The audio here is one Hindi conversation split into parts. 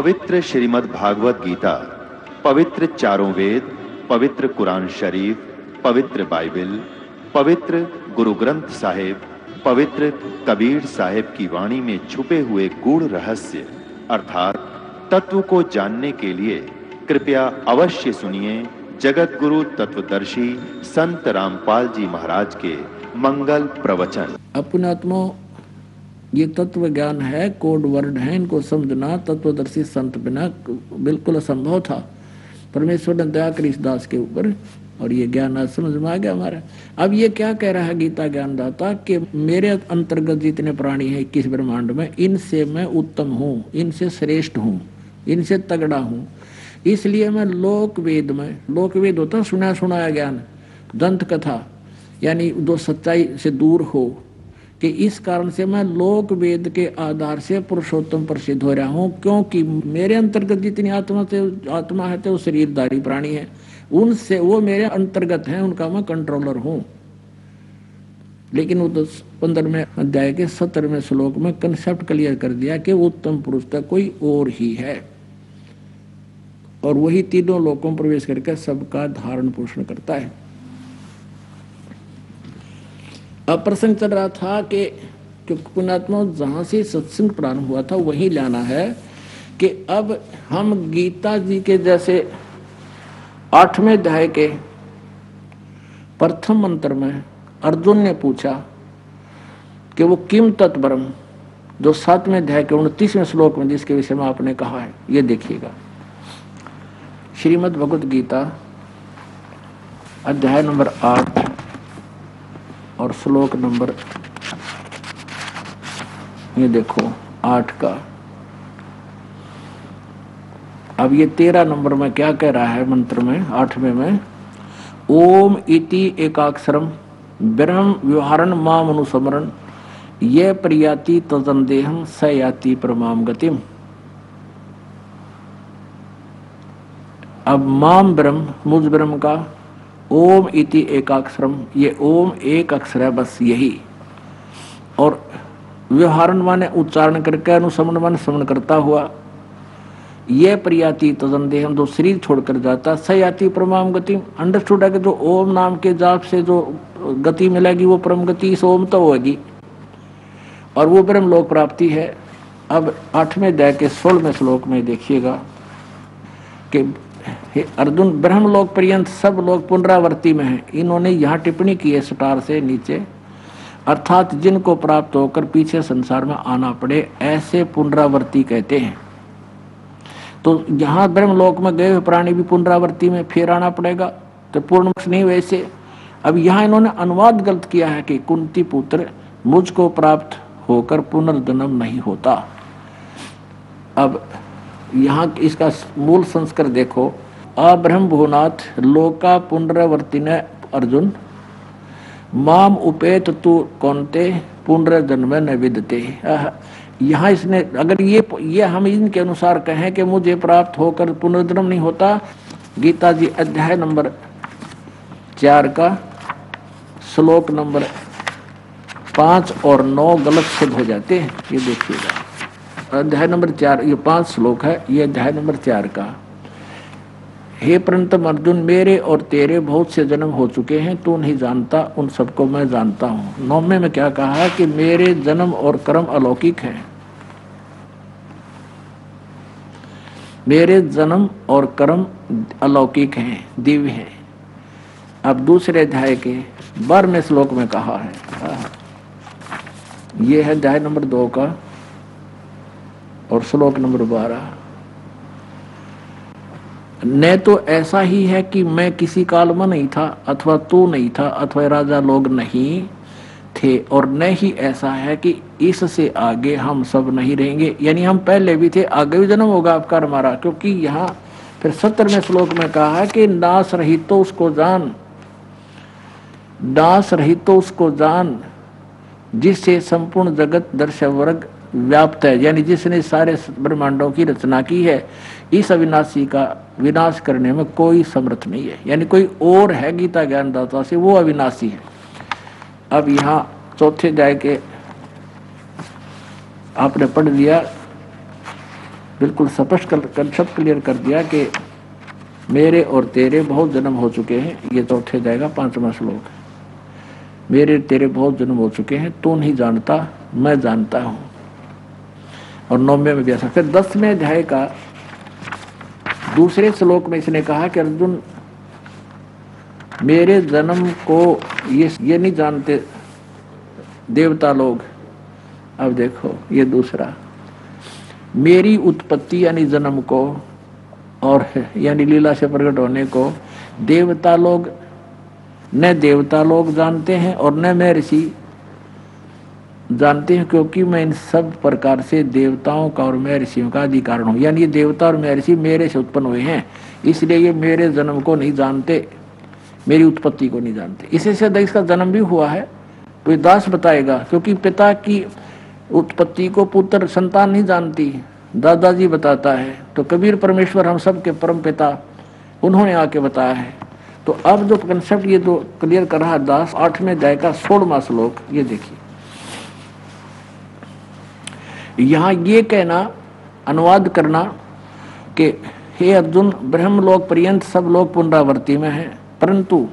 पवित्र श्रीमद् भागवत गीता, पवित्र चारों वेद, पवित्र कुरान शरीफ, पवित्र बाइबल, पवित्र गुरु ग्रंथ साहिब, पवित्र कबीर साहिब की वाणी में छुपे हुए गूढ़ रहस्य अर्थात तत्व को जानने के लिए कृपया अवश्य सुनिए जगत गुरु तत्वदर्शी संत रामपाल जी महाराज के मंगल प्रवचन। अपनात्मा ये तत्व ज्ञान है, कोड वर्ड है, इनको समझना तत्वदर्शी संत बिना बिल्कुल असंभव था। परमेश्वर ने दया करी इस दास के ऊपर और ये ज्ञान आज समझ में आ गया हमारा। अब ये क्या कह रहा है गीता ज्ञानदाता कि मेरे अंतर्गत जितने प्राणी हैं 21 ब्रह्मांड में, इनसे मैं उत्तम हूँ, इनसे श्रेष्ठ हूँ, इनसे तगड़ा हूँ। इसलिए मैं लोक वेद में, लोक वेद होता सुना सुनाया ज्ञान, दंत कथा यानी जो सच्चाई से दूर हो, कि इस कारण से मैं लोक वेद के आधार से पुरुषोत्तम प्रसिद्ध हो रहा हूँ। क्योंकि मेरे अंतर्गत जितनी आत्मा है तो वो शरीरधारी प्राणी है, उनसे वो मेरे अंतर्गत हैं, उनका मैं कंट्रोलर हूँ। लेकिन वो 15वें अध्याय के 17वें श्लोक में कंसेप्ट क्लियर कर दिया कि उत्तम पुरुष का कोई और ही है और वही तीनों लोकों में प्रवेश करके सबका धारण पोषण करता है। अब प्रसंग चल रहा था कि पुण्यात्मा जहां से सत्संग प्रारंभ हुआ था वहीं लाना है कि अब हम गीता जी के जैसे 8वें अध्याय के प्रथम मंत्र में अर्जुन ने पूछा कि वो किम तत्ब्रह्म, जो 7वें अध्याय के 29वें श्लोक में जिसके विषय में आपने कहा है, ये देखिएगा। श्रीमद् भगवत गीता अध्याय नंबर 8 और श्लोक नंबर ये देखो 8 का। अब ये 13 नंबर में क्या कह रहा है मंत्र में 8वें में, ओम इति एकाक्षरम ब्रह्म व्यवहारण माम अनुस्मरण ये प्रियाति तजंदेहम स याति परमाम गतिम। अब माम ब्रह्म, मुझ ब्रह्म का, ओम इति एकाक्षरम, ये ओम एक अक्षर है बस यही, और व्यवहारण माने उच्चारण करके, अनुसमन माने समन करता हुआ, ये प्रियाति तजंदेहम जो शरीर छोड़कर जाता, स याति परमाम गति। अंडरस्टूड है कि जो ओम नाम के जाप से जो गति मिलेगी वो परम गति इस ओम तो होगी और वो ब्रह्म लोक प्राप्ति है। अब 8वें अध्याय के 16वें श्लोक में देखिएगा कि हे अर्जुन, ब्रह्मलोक पर्यंत सब लोग पुनरावर्ती में हैं। इन्होंने यहाँ टिप्पणी की है स्टार से नीचे, अर्थात जिनको प्राप्त होकर पीछे संसार में आना पड़े ऐसे पुनरावर्ती कहते हैं। तो यहाँ ब्रह्मलोक में गए हुए प्राणी भी पुनरावर्ती में फिर आना पड़ेगा, तो पूर्ण मोक्ष नहीं वैसे। अब यहाँ इन्होंने अनुवाद गलत किया है कि कुंती पुत्र मुझको प्राप्त होकर पुनर्जन्म नहीं होता। अब यहाँ इसका मूल संस्कार देखो, अब्रह्म भुवनाथ लोका पुनरावर्तिन अर्जुन माम उपेत तु कौनते पुनर्जन्म न विदते। यहाँ इसने अगर ये हम इनके अनुसार कहें कि मुझे प्राप्त होकर पुनर्जन्म नहीं होता, गीता जी अध्याय नंबर 4 का श्लोक नंबर 5 और 9 गलत सिद्ध हो जाते हैं। ये देखिएगा अध्याय नंबर 4, ये 5 श्लोक है, ये अध्याय नंबर 4 का। हे परंतम अर्जुन, मेरे और तेरे बहुत से जन्म हो चुके हैं, तू नहीं जानता, उन सबको मैं जानता हूँ। 9वें में क्या कहा है कि मेरे जन्म और कर्म अलौकिक हैं, मेरे जन्म और कर्म अलौकिक हैं, दिव्य हैं। अब दूसरे अध्याय के 12वें श्लोक में कहा है, ये है अध्याय नंबर 2 का और श्लोक नंबर 12, न तो ऐसा ही है कि मैं किसी काल में नहीं था, अथवा तू नहीं था, अथवा राजा लोग नहीं थे, और न ही ऐसा है कि इससे आगे हम सब नहीं रहेंगे, यानी हम पहले भी थे, आगे भी जन्म होगा आपका हमारा। क्योंकि यहाँ फिर 17वें श्लोक में कहा है कि नाश रहित तो उसको जान, नाश रहित तो उसको जान जिससे संपूर्ण जगत दर्श वर्ग व्याप्त है, यानी जिसने सारे ब्रह्मांडों की रचना की है, इस अविनाशी का विनाश करने में कोई समर्थ नहीं है। यानी कोई और है गीता ज्ञानदाता से, वो अविनाशी है। अब यहाँ 4थे अध्याय के आपने पढ़ लिया बिल्कुल स्पष्ट कंसेप्ट क्लियर कर दिया कि मेरे और तेरे बहुत जन्म हो चुके हैं। ये चौथे जाएगा 5वां श्लोक। मेरे तेरे बहुत जन्म हो चुके हैं, तू नहीं जानता, मैं जानता हूं। और 9वें में भी ऐसा। फिर 10वें अध्याय का दूसरे श्लोक में इसने कहा कि अर्जुन, मेरे जन्म को ये नहीं जानते देवता लोग। अब देखो ये दूसरा, मेरी उत्पत्ति यानी जन्म को और यानी लीला से प्रकट होने को देवता लोग, न देवता लोग जानते हैं और न मैं ऋषि जानते हैं, क्योंकि मैं इन सब प्रकार से देवताओं का और मैं ऋषियों का आदि कारण हूँ। यानी ये देवता और मैं ऋषि मेरे से उत्पन्न हुए हैं, इसलिए ये मेरे जन्म को नहीं जानते, मेरी उत्पत्ति को नहीं जानते। इसी से इसका जन्म भी हुआ है तो ये दास बताएगा, क्योंकि पिता की उत्पत्ति को पुत्र संतान नहीं जानती, दादाजी बताता है। तो कबीर परमेश्वर हम सब के परम पिता, उन्होंने आके बताया है। तो अब जो कंसेप्ट ये जो क्लियर कर रहा है दास 8वें अध्याय का 16वां श्लोक, ये देखिए। यहाँ ये कहना, अनुवाद करना कि हे अर्जुन, ब्रह्मलोक पर्यंत सब लोग पुनरावृत्ति में हैं, परंतु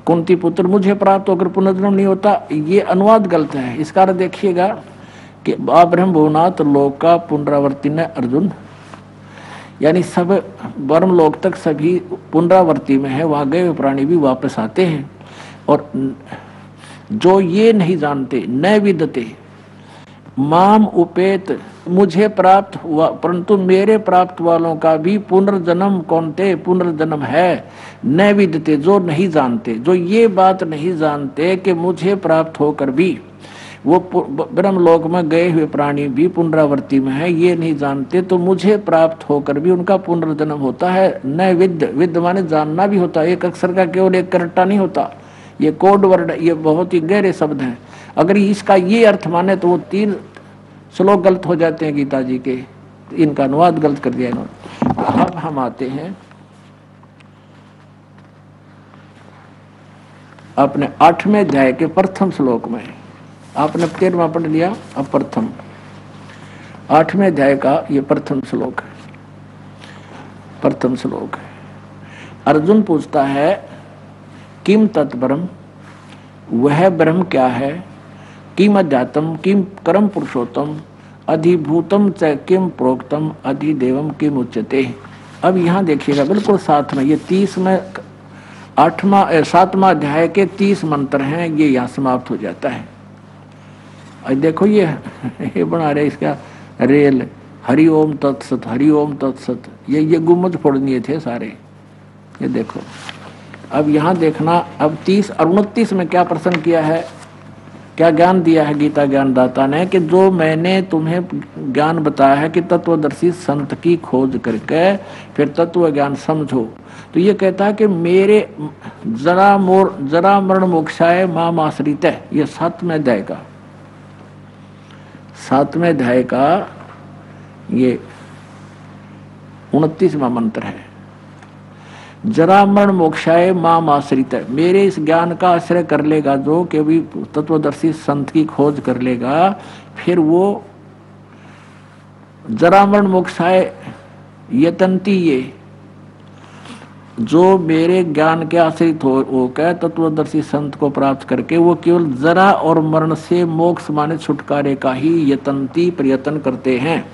कुंती पुत्र मुझे प्राप्त होकर पुनर्जन्म नहीं होता, ये अनुवाद गलत है। इसका अर्थ देखिएगा कि ब्रह्म भुवनाथ लोक का पुनरावृत्ति न अर्जुन, यानी सब ब्रह्म लोक तक सभी पुनरावृत्ति में है, वहां गए हुए प्राणी भी वापस आते हैं। और जो ये नहीं जानते, न विदते माम उपेत, मुझे प्राप्त हुआ परंतु मेरे प्राप्त वालों का भी पुनर्जन्म कौनते पुनर्जन्म है, न विदते, जो नहीं जानते, जो ये बात नहीं जानते कि मुझे प्राप्त होकर भी वो ब्रह्मलोक में गए हुए प्राणी भी पुनरावृत्ति में है, ये नहीं जानते, तो मुझे प्राप्त होकर भी उनका पुनर्जन्म होता है। न विद माने जानना भी होता है, एक अक्षर का केवल एक करट्टा नहीं होता, ये कोड वर्ड, ये बहुत ही गहरे शब्द हैं। अगर इसका ये अर्थ माने तो वो 3 श्लोक गलत हो जाते हैं गीता जी के, इनका अनुवाद गलत कर दिया इन्होंने। अब हम आते हैं अपने 8वें अध्याय के प्रथम श्लोक में। आपने 13वां पढ़ लिया, अब प्रथम 8वें अध्याय का ये प्रथम श्लोक है। प्रथम श्लोक है, अर्जुन पूछता है किम तत्ब्रह्म, वह ब्रह्म क्या है, किम अध्यात्म, किम कर्म पुरुषोत्तम, अधिभूतम च किम प्रोक्तम, अधिदेवम किम उच्यते। अब यहाँ देखिएगा बिल्कुल साथ में ये 30 में 7वां अध्याय के 30 मंत्र हैं, ये यहाँ समाप्त हो जाता है। देखो ये बना रहे इसका रेल, हरि ओम तत्सत, हरि ओम तत्सत, ये गुम्मज फोड़नीय थे सारे। ये देखो अब यहाँ देखना, अब 30 और 29 में क्या प्रश्न किया है, क्या ज्ञान दिया है गीता ज्ञानदाता ने, कि जो मैंने तुम्हें ज्ञान बताया है कि तत्वदर्शी संत की खोज करके फिर तत्व ज्ञान समझो। तो ये कहता है कि मेरे जरा मरण मोक्षाय माम आश्रित है। ये 7वें अध्याय का 7वें अध्याय का ये 29वां मंत्र है। जरा मरण मोक्षाय माम आश्रित है, मेरे इस ज्ञान का आश्रय कर लेगा जो कि भी तत्वदर्शी संत की खोज कर लेगा, फिर वो जरा मरण मोक्षाय यतंती, ये जो मेरे ज्ञान के आश्रित होकर तत्वदर्शी संत को प्राप्त करके वो केवल जरा और मरण से मोक्ष माने छुटकारे का ही यतंती प्रयत्न करते हैं।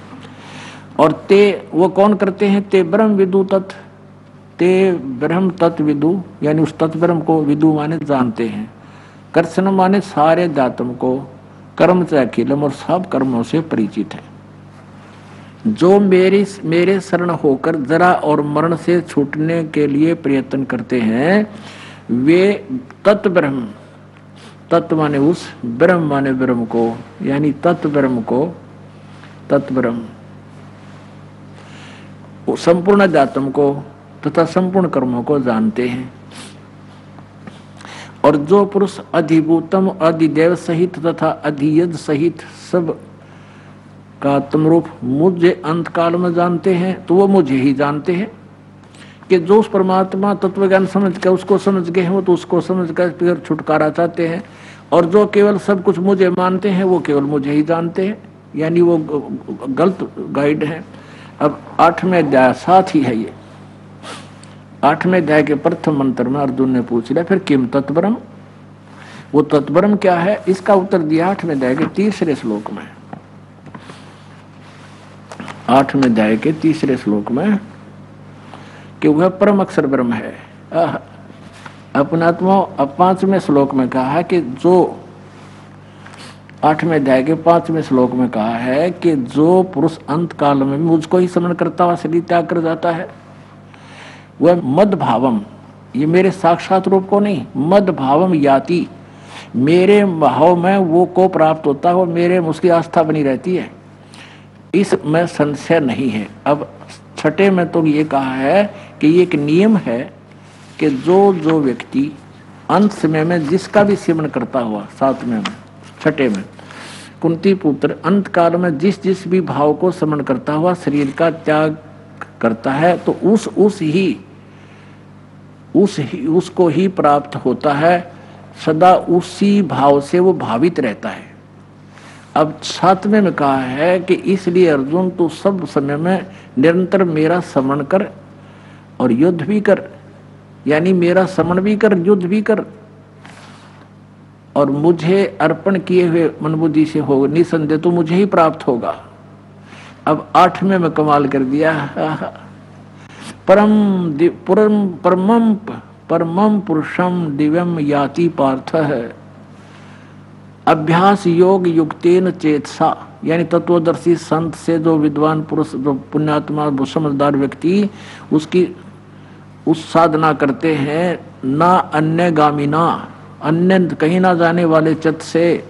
और ते वो कौन करते हैं, ते ब्रह्म विदु तत्, ते ब्रह्म तत्व विदु, यानी उस तत्व ब्रह्म को विदु माने जानते हैं, कर्षण माने सारे दातम को, कर्म से अखिलम और सब कर्मों से परिचित है। जो मेरे शरण होकर जरा और मरण से छूटने के लिए प्रयत्न करते हैं, वे तत्व ब्रह्म, तत्व माने उस, ब्रह्म माने ब्रह्म को, यानी तत्व ब्रह्म को, तत्व ब्रह्म संपूर्ण जातम को तथा संपूर्ण कर्मों को जानते हैं। और जो पुरुष अधिभूतम, अधिदेव सहित तथा अधियज सहित सब का आत्मरूप मुझे अंत काल में जानते हैं, तो वो मुझे ही जानते हैं। कि जो उस परमात्मा तत्व ज्ञान समझ कर उसको समझ गए हैं, वो तो उसको समझ कर फिर छुटकारा चाहते हैं। और जो केवल सब कुछ मुझे मानते हैं, वो केवल मुझे ही जानते हैं। यानी वो गलत गाइड है। अब 8वें अध्याय साथ ही है ये। 8वें अध्याय के प्रथम मंत्र में अर्जुन ने पूछ लिया फिर किम तत्परम, वो तत्परम क्या है, इसका उत्तर दिया 8वें अध्याय के 3रे श्लोक में। 8वें अध्याय के 3रे श्लोक में कि वह परम अक्षर ब्रह्म है। अपनात्मा। अब 5वें श्लोक में कहा है कि जो 8वें अध्याय के 5वें श्लोक में कहा है कि जो पुरुष अंत काल में मुझको ही स्मरण करता हुआ शरीर त्याग कर जाता है वह मद भावम, ये मेरे साक्षात रूप को नहीं, मद भावम याति, मेरे भाव में वो को प्राप्त होता है, वो मेरे उसकी आस्था बनी रहती है, इसमें संशय नहीं है। अब 6 में तो ये कहा है कि ये एक नियम है कि जो व्यक्ति अंत समय में जिसका भी सेवन करता हुआ, 7वें में 6 में कुंती पुत्र अंत काल में जिस भी भाव को स्मरण करता हुआ शरीर का त्याग करता है तो उसको ही प्राप्त होता है, सदा उसी भाव से वो भावित रहता है। अब 7वें में कहा है कि इसलिए अर्जुन तू सब समय में निरंतर मेरा स्मरण कर और युद्ध भी कर, यानी मेरा स्मरण भी कर, युद्ध भी कर, और मुझे अर्पण किए हुए मन बुद्धि से हो निसंदेह तो मुझे ही प्राप्त होगा। अब 8वें में कमाल कर दिया, परमम पुरुषम दिव्यम याति पार्थ है अभ्यास योग युक्तेन चेतसा, यानी तत्वदर्शी संत से जो विद्वान पुरुष, जो पुण्यात्मा, जो समझदार व्यक्ति उसकी उस साधना करते हैं, ना अन्य गामिना, अन्य कहीं ना जाने वाले चित्त से,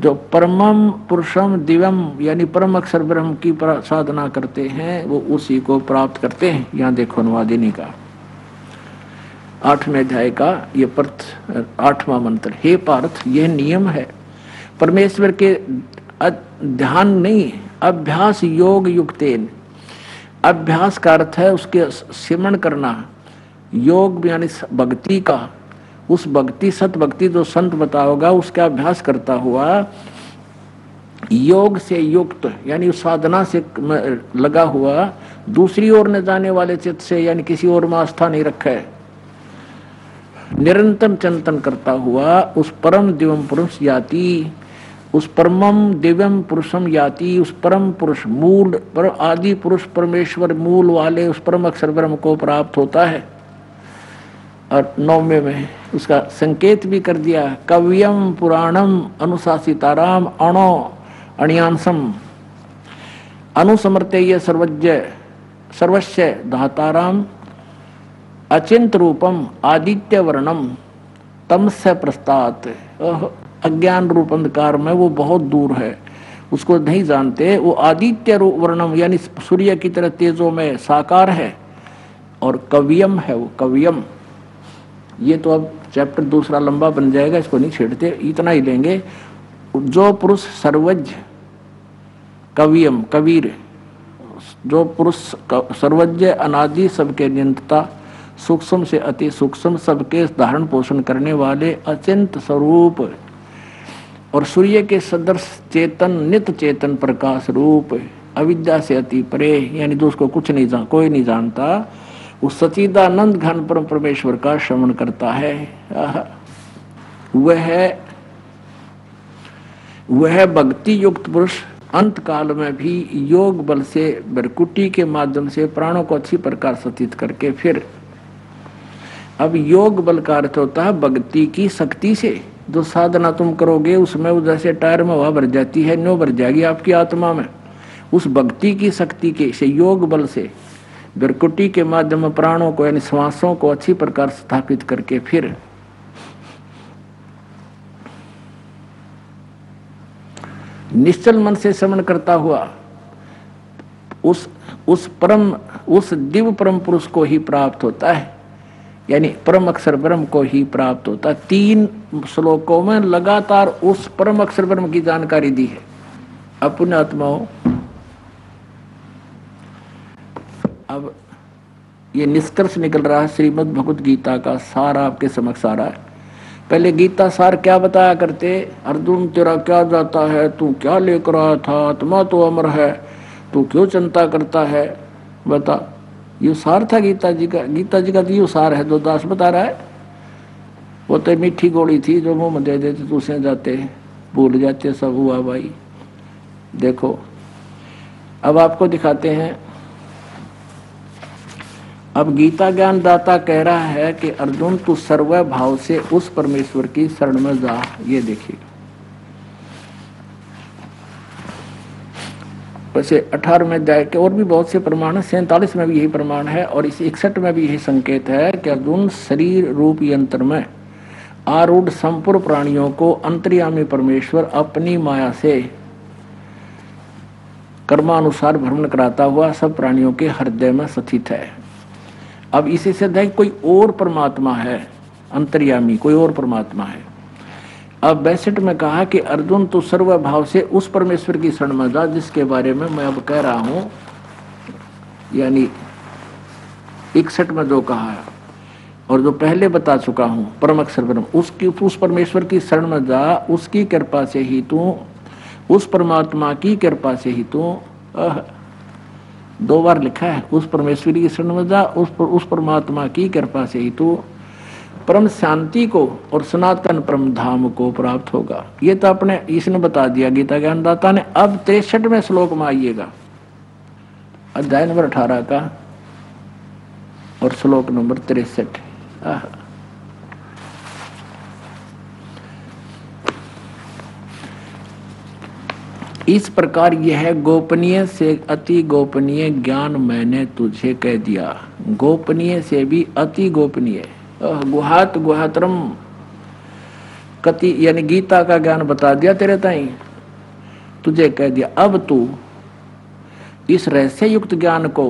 जो परमम पुरुषम दिव्यम यानी परम अक्षर ब्रह्म की साधना करते हैं वो उसी को प्राप्त करते हैं। यहाँ देखो अनुवादिनी का 8वें अध्याय का ये 8वां मंत्र, हे पार्थ यह नियम है परमेश्वर के ध्यान नहीं, अभ्यास योग युक्तेन, अभ्यास का अर्थ है उसके सिमरण करना, योग यानी भक्ति का, उस भक्ति सत भक्ति जो संत बताओगा उसका अभ्यास करता हुआ, योग से युक्त यानी उस साधना से लगा हुआ, दूसरी ओर न जाने वाले चित्त से यानी किसी और में आस्था नहीं रखे, निरंतर चिंतन करता हुआ उस परम दिव्यम पुरुष याति, उस परमम दिव्यम पुरुषम याति, उस परम पुरुष मूल पर आदि पुरुष परमेश्वर मूल वाले उस परम अक्षर ब्रह्म को प्राप्त होता है। और 9वें में उसका संकेत भी कर दिया, कव्यम पुराणम अनुशासिताराम अणो अणियांसम अनुसमर्तेय सर्वस्य धाताराम अचिंत रूपम आदित्य वर्णम तमस्य प्रस्तात्, अज्ञान रूप अंधकार में वो बहुत दूर है, उसको नहीं जानते, वो आदित्य वर्णम यानी सूर्य की तरह तेजों में साकार है, और कव्यम है वो कव्यम। ये तो अब चैप्टर दूसरा लंबा बन जाएगा, इसको नहीं छेड़ते, इतना ही लेंगे। जो पुरुष सर्वज्ञ कवियम कबीर, जो पुरुष सर्वज्ञ अनादि सबके नियंता, सूक्ष्म से अति सूक्ष्म सबके धारण पोषण करने वाले अचिंत स्वरूप और सूर्य के सदृश चेतन नित्य चेतन प्रकाश रूप, अविद्या से अति परे यानी जो उसको कुछ नहीं कोई नहीं जानता, उस सच्चिदानंद घन परम परमेश्वर का श्रवण करता है। वह भक्ति युक्त पुरुष अंत काल में भी योग बल से बरकुटी के माध्यम से प्राणों को अच्छी प्रकार सतित करके फिर, अब योग बल का अर्थ होता है भक्ति की शक्ति से, जो साधना तुम करोगे उसमें वो जैसे टायर में हवा भर जाती है, नो भर जाएगी आपकी आत्मा में, उस भक्ति की शक्ति के से योग बल से बिरकुटी के माध्यम में प्राणों को यानी श्वासों को अच्छी प्रकार स्थापित करके फिर निश्चल मन से श्रवण करता हुआ उस दिव्य परम पुरुष को ही प्राप्त होता है, यानी परम अक्षर ब्रह्म को ही प्राप्त होता है। 3 श्लोकों में लगातार उस परम अक्षर ब्रह्म की जानकारी दी है। अपने आत्माओं, अब ये निष्कर्ष निकल रहा है, श्रीमद् भगवत गीता का सार आपके समक्ष आ रहा है। पहले गीता सार क्या बताया करते, अर्जुन तेरा क्या जाता है, तू क्या लेकर आया था, आत्मा तो अमर है, तू क्यों चिंता करता है, बता। ये सार था गीता जी का। गीता जी का तो ये सार है जो दास बता रहा है। वो तो मीठी गोली थी जो मुंह में दे देते दूसरे जाते भूल जाते, सब हुआ भाई। देखो अब आपको दिखाते हैं। अब गीता ज्ञान दाता कह रहा है कि अर्जुन तू सर्व भाव से उस परमेश्वर की शरण में जा। ये देखिए वैसे 18वें अध्याय के और भी बहुत से प्रमाण है, 47 में भी यही प्रमाण है और इस 61 में भी यही संकेत है कि अर्जुन शरीर रूप यंत्र में आरूढ़ संपूर्ण प्राणियों को अंतर्यामी परमेश्वर अपनी माया से कर्मानुसार भ्रमण कराता हुआ सब प्राणियों के हृदय में स्थित है। अब इसी से देख कोई और परमात्मा है, अंतर्यामी कोई और परमात्मा है। अब 62 में कहा कि अर्जुन तो सर्व भाव से उस परमेश्वर की शरण में जा जिसके बारे में मैं अब कह रहा हूं, यानी 61 में जो कहा है और जो पहले बता चुका हूं, परम अक्षर ब्रह्म, उसकी उस परमेश्वर की शरण में जा। उसकी कृपा से ही तू, उस परमात्मा की कृपा से ही तू, 2 बार लिखा है, उस परमेश्वर की शरण में जा, उस परमात्मा की कृपा से ही तू परम शांति को और सनातन परम धाम को प्राप्त होगा। ये तो अपने इसने बता दिया गीता ज्ञानदाता ने। अब 63वें श्लोक में आइएगा, अध्याय नंबर 18 का और श्लोक नंबर 63। इस प्रकार यह गोपनीय से अति गोपनीय ज्ञान मैंने तुझे कह दिया। गोपनीय से भी अति गोपनीय, गुहात गुहातरम कति, यानी गीता का ज्ञान बता दिया तेरे ताई, तुझे कह दिया। अब तू इस रहस्य युक्त ज्ञान को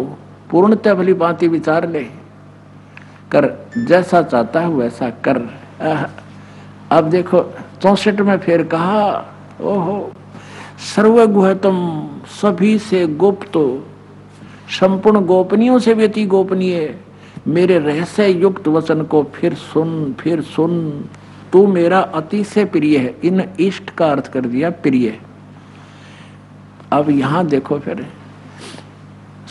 पूर्णतः भली भांति विचार ले कर, जैसा चाहता है वैसा कर। अब देखो 64 में फिर कहा, ओहो सर्वगुहतम, सभी से गुप्त, संपूर्ण गोपनीयों से भी अति गोपनीय मेरे रहस्य युक्त वचन को फिर सुन। तू मेरा अति से प्रिय है। इन इष्ट का अर्थ कर दिया प्रिय। अब यहां देखो फिर,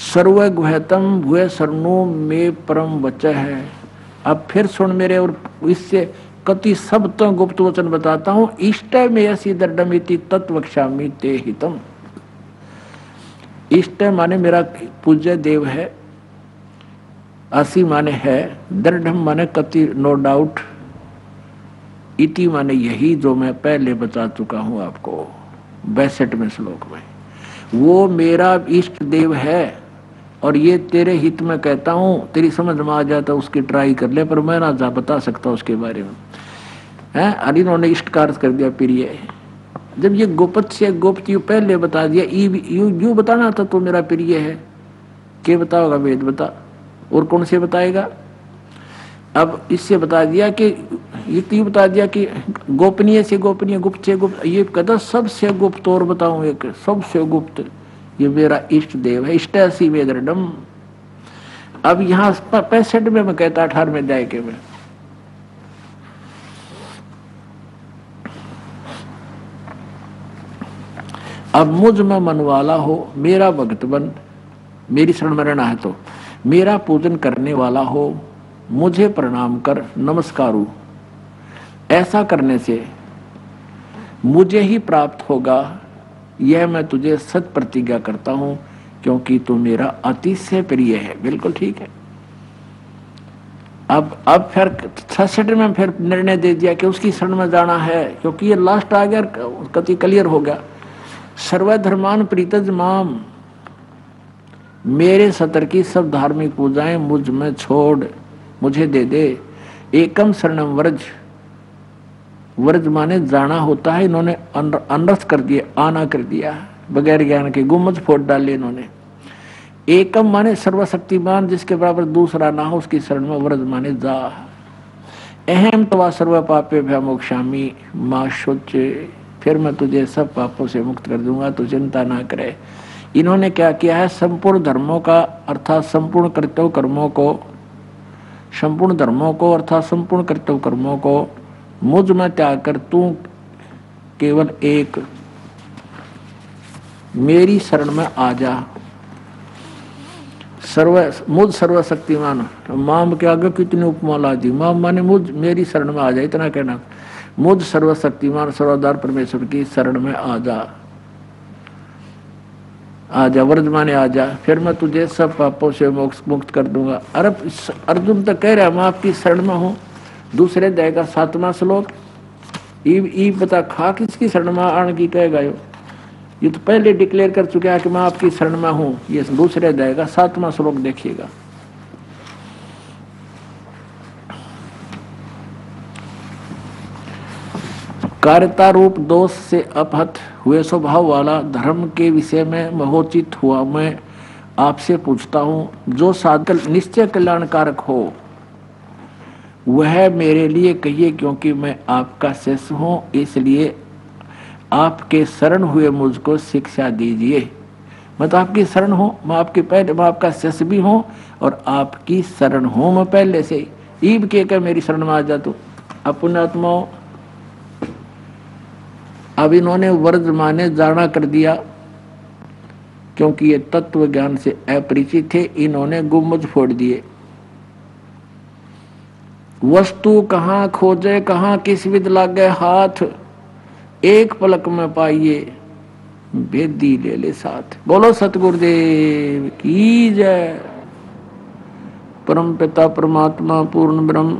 सर्वगुहतम भूय शरणु में परम वचः है। अब फिर सुन मेरे, और इससे कति सब तो गुप्त वचन बताता हूं। इष्ट में ऐसी दृढ़मिति तत्वक्षामि ते हितम। इष्ट माने मेरा पूज्य देव है, असी माने है, दृढ़ माने कति नो डाउट, इति माने यही जो मैं पहले बता चुका हूं आपको 62वें श्लोक में। वो मेरा इष्ट देव है और ये तेरे हित में कहता हूं। तेरी समझ में आ जाता उसकी ट्राई कर ले, पर मैं ना जा बता सकता उसके बारे में है। अरे इन्होंने इष्ट कार्य कर दिया प्रिय। जब ये गुप्त से गुप्त यू पहले बता दिया, यू बताना था तो मेरा प्रिय है, क्या बताओगा वेद बता, और कौन से बताएगा। अब इससे बता दिया कि ये बता दिया कि गोपनीय से गोपनीय, गुप्त से गुप्त, ये कहता सबसे गुप्त। और बताऊं एक सबसे गुप्त, ये मेरा इष्ट देव है। इष्ट ऐसी वेदरडम। अब यहाँ 65 में मैं कहता 18वें अध्याय के में, अब मुझ में मन वाला हो, मेरा भक्त बन, मेरी शरण में रहना है तो मेरा पूजन करने वाला हो, मुझे प्रणाम कर नमस्कारु। ऐसा करने से मुझे ही प्राप्त होगा, यह मैं तुझे सत प्रतिज्ञा करता हूं, क्योंकि तू मेरा अति से प्रिय है। बिल्कुल ठीक है। अब फिर 66 में फिर निर्णय दे दिया कि उसकी शरण में जाना है, क्योंकि ये लास्ट आ गया, कति क्लियर हो गया। सर्वधर्मान प्रीतज माम, मेरे सतर की सब धार्मिक पूजाएं मुझ में छोड़, मुझे दे दे। एकम शरणम व्रज, व्रज माने जाना होता है, इन्होंने अनर्थ कर दिया, आना कर दिया, बगैर ज्ञान के गुम्मज फोड़ डाले इन्होंने। एकम माने सर्वशक्तिमान, जिसके बराबर दूसरा ना हो, उसकी शरण में। व्रज माने जा। अहम तवा सर्व पापे भयमोक्षामि मां शुच, फिर मैं तुझे सब पापों से मुक्त कर दूंगा, तो चिंता ना करे। इन्होंने क्या किया है, संपूर्ण धर्मों का अर्थात संपूर्ण कर्तव्य कर्मों को, संपूर्ण धर्मों को अर्थात संपूर्ण कर्तव्य कर्मों को मुझ में त्याग कर तू केवल एक मेरी शरण में आ जा। मुझ सर्वशक्तिमान, माम के आगे कितनी उपमा ला दी। माम माने मुझ, मेरी शरण में आ जा, इतना कहना। मुझ सर्वशक्तिमान सर्वदार परमेश्वर की शरण में आ जा, आ जा व्रज माने आ जा, फिर मैं तुझे सब पापों से मुक्त कर दूंगा। अरे अर्जुन तो कह रहा मैं आपकी शरण में हूँ। दूसरे अध्याय का 7वां श्लोक, ईब बता खा किसकी शरण में आने की कहेगा। ये तो पहले डिक्लेयर कर चुका है कि मैं आपकी शरण में हूँ। ये दूसरे अध्याय का 7वां श्लोक देखिएगा। कार्यता रूप दोष से अपहत हुए स्वभाव वाला धर्म के विषय में महोचित हुआ मैं आपसे पूछता हूँ, जो साधन निश्चय कल्याणकारक हो वह मेरे लिए कहिए, क्योंकि मैं आपका शिष्य हूँ, इसलिए आपके शरण हुए मुझको शिक्षा दीजिए। मैं तो आपकी शरण हूँ, मैं आपका शिष्य भी हूँ और आपकी शरण हूँ मैं पहले से। ईब के मेरी शरण में आ जा तू। अपने आत्माओं, अब इन्होंने वर्ज माने जाना कर दिया, क्योंकि ये तत्व ज्ञान से अपरिचित थे। इन्होंने गुम्बज फोड़ दिए। वस्तु कहाँ खोजे कहाँ किस विद लागे हाथ, एक पलक में पाइए बेदी ले ले साथ। बोलो सतगुरुदेव की जय। परम पिता परमात्मा पूर्ण ब्रह्म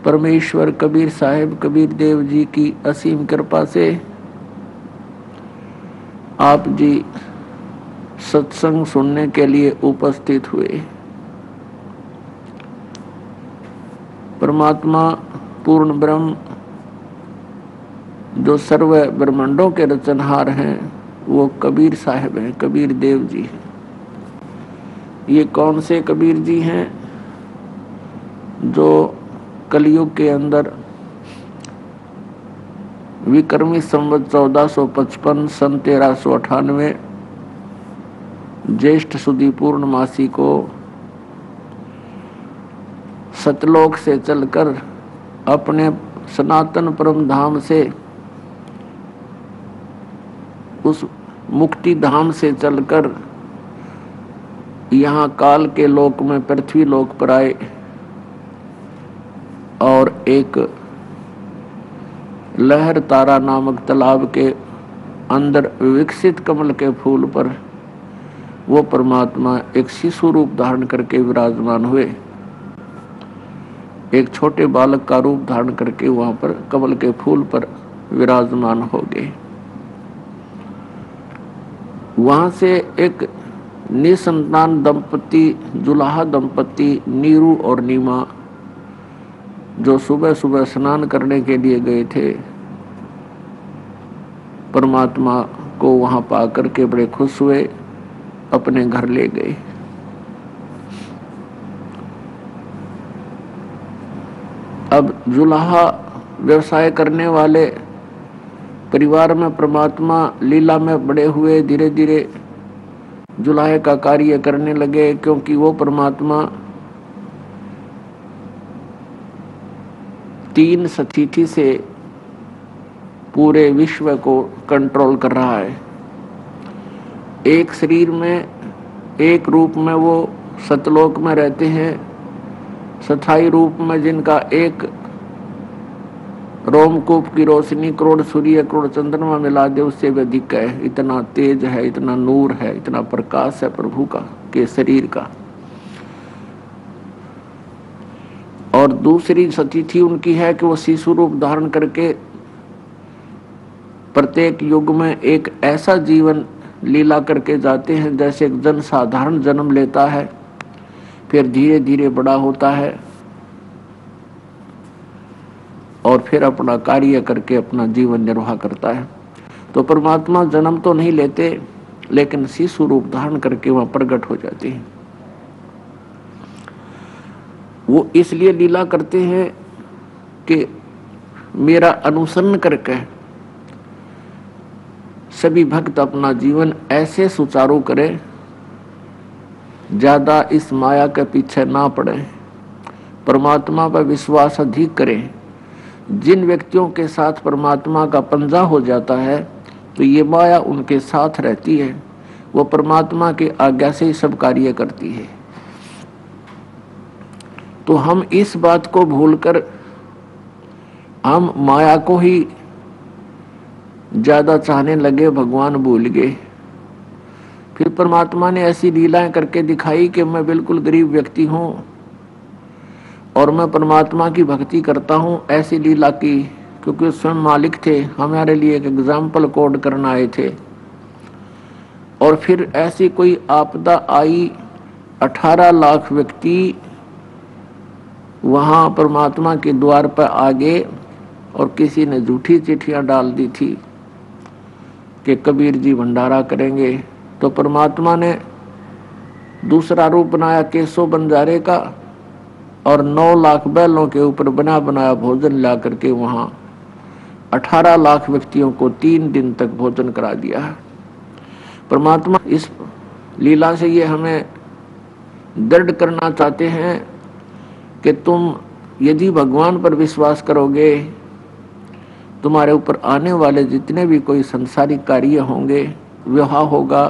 परमेश्वर कबीर साहिब कबीर देव जी की असीम कृपा से आप जी सत्संग सुनने के लिए उपस्थित हुए। परमात्मा पूर्ण ब्रह्म जो सर्व ब्रह्मांडों के रचनहार हैं वो कबीर साहिब हैं, कबीर देव जी हैं। ये कौन से कबीर जी हैं? जो कलयुग के अंदर विक्रमी संवत 1455 सन 1398 ज्येष्ठ सुदी पूर्णमासी को सतलोक से चलकर अपने सनातन परम धाम से, उस मुक्ति धाम से चलकर यहाँ काल के लोक में पृथ्वी लोक पर आए और एक लहर तारा नामक तालाब के अंदर विकसित कमल के फूल पर वो परमात्मा एक शिशु रूप धारण करके विराजमान हुए। एक छोटे बालक का रूप धारण करके वहां पर कमल के फूल पर विराजमान हो गए। वहां से एक निसंतान दंपति, जुलाहा दंपति नीरू और नीमा, जो सुबह सुबह स्नान करने के लिए गए थे, परमात्मा को वहां पाकर के बड़े खुश हुए, अपने घर ले गए। अब जुलाहा व्यवसाय करने वाले परिवार में परमात्मा लीला में बड़े हुए, धीरे धीरे जुलाहे का कार्य करने लगे, क्योंकि वो परमात्मा 3 सतिथि से पूरे विश्व को कंट्रोल कर रहा है। एक शरीर में, एक रूप में वो सतलोक में रहते हैं, स्थायी रूप में जिनका एक रोमकूप की रोशनी करोड़ सूर्य करोड़ चंद्रमा मिला दे उससे भी अधिक है। इतना तेज है, इतना नूर है, इतना प्रकाश है प्रभु का के शरीर का। और दूसरी सतिथि उनकी है कि वो शिशु रूप धारण करके प्रत्येक युग में एक ऐसा जीवन लीला करके जाते हैं जैसे एक जन साधारण जन्म लेता है, फिर धीरे धीरे बड़ा होता है और फिर अपना कार्य करके अपना जीवन निर्वाह करता है। तो परमात्मा जन्म तो नहीं लेते, लेकिन शिशु रूप धारण करके वहां प्रकट हो जाते हैं। वो इसलिए लीला करते हैं कि मेरा अनुसरण करके सभी भक्त अपना जीवन ऐसे सुचारू करें, ज्यादा इस माया के पीछे ना पड़े, परमात्मा पर विश्वास अधिक करें, जिन व्यक्तियों के साथ परमात्मा का पंजा हो जाता है तो ये माया उनके साथ रहती है, वो परमात्मा की आज्ञा से ही सब कार्य करती है। तो हम इस बात को भूलकर हम माया को ही ज्यादा चाहने लगे, भगवान भूल गए। फिर परमात्मा ने ऐसी लीलाएं करके दिखाई कि मैं बिल्कुल गरीब व्यक्ति हूं और मैं परमात्मा की भक्ति करता हूं, ऐसी लीला की, क्योंकि स्वयं मालिक थे, हमारे लिए एक एग्जाम्पल कोड करना आए थे। और फिर ऐसी कोई आपदा आई, 18 लाख व्यक्ति वहां परमात्मा के द्वार पर आ गए और किसी ने झूठी चिट्ठियां डाल दी थी कि कबीर जी भंडारा करेंगे। तो परमात्मा ने दूसरा रूप बनाया केशव बंजारे का और 9 लाख बैलों के ऊपर बना बनाया भोजन ला करके वहां 18 लाख व्यक्तियों को 3 दिन तक भोजन करा दिया। परमात्मा इस लीला से ये हमें दृढ़ करना चाहते हैं कि तुम यदि भगवान पर विश्वास करोगे, तुम्हारे ऊपर आने वाले जितने भी कोई संसारिक कार्य होंगे, विवाह होगा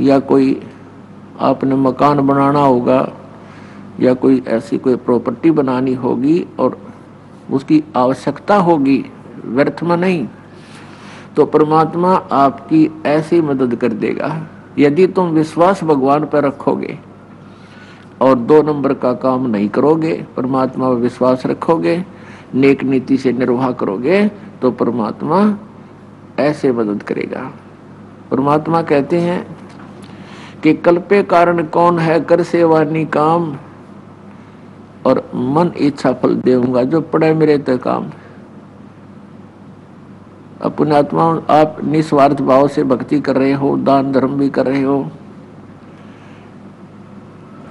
या कोई आपने मकान बनाना होगा या कोई ऐसी कोई प्रॉपर्टी बनानी होगी और उसकी आवश्यकता होगी, व्यर्थ में नहीं, तो परमात्मा आपकी ऐसी मदद कर देगा यदि तुम विश्वास भगवान पर रखोगे और 2 नंबर का काम नहीं करोगे, परमात्मा पर विश्वास रखोगे, नेक नीति से निर्वाह करोगे, तो परमात्मा ऐसे मदद करेगा। परमात्मा कहते हैं कि कल्पे कारण कौन है, कर सेवानी काम और मन इच्छा फल देऊंगा, जो पड़े मेरे ते काम। अपने आत्मा आप निस्वार्थ भाव से भक्ति कर रहे हो, दान धर्म भी कर रहे हो,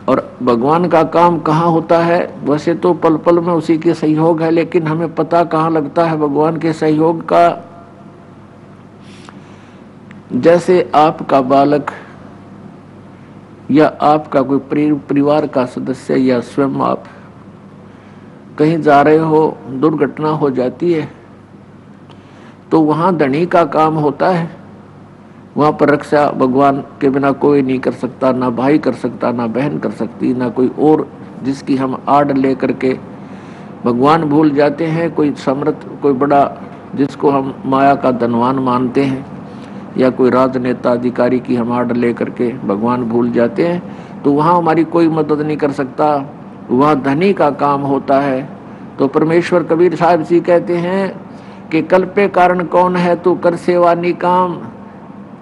और भगवान का काम कहाँ होता है? वैसे तो पल पल में उसी के सहयोग है, लेकिन हमें पता कहाँ लगता है भगवान के सहयोग का? जैसे आपका बालक या आपका कोई परिवार का सदस्य या स्वयं आप कहीं जा रहे हो, दुर्घटना हो जाती है, तो वहां धनी का काम होता है। वहां पर रक्षा भगवान के बिना कोई नहीं कर सकता, ना भाई कर सकता, ना बहन कर सकती, ना कोई और जिसकी हम आड़ ले करके भगवान भूल जाते हैं। कोई समर्थ, कोई बड़ा जिसको हम माया का धनवान मानते हैं, या कोई राजनेता अधिकारी की हम आड़ ले करके भगवान भूल जाते हैं, तो वहाँ हमारी कोई मदद नहीं कर सकता, वह धनी का काम होता है। तो परमेश्वर कबीर साहब जी कहते हैं कि कल्पे कारण कौन है, तू कर सेवा निकाम,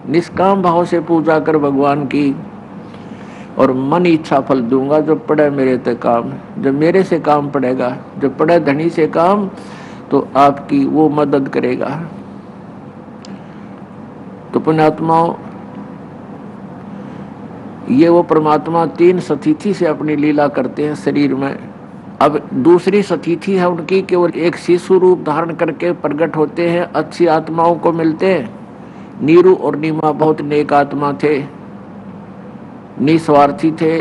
निष्काम भाव से पूजा कर भगवान की, और मन इच्छा फल दूंगा, जो पड़े मेरे ते काम। जब मेरे से काम पड़ेगा, जब पड़े धनी से काम, तो आपकी वो मदद करेगा। तो पुण्यात्माओं, ये वो परमात्मा 3 सतिथि से अपनी लीला करते हैं शरीर में। अब दूसरी सतिथि है उनकी कि वो एक शिशु रूप धारण करके प्रकट होते हैं, अच्छी आत्माओं को मिलते हैं। नीरू और नीमा बहुत नेक आत्मा थे, निस्वार्थी थे,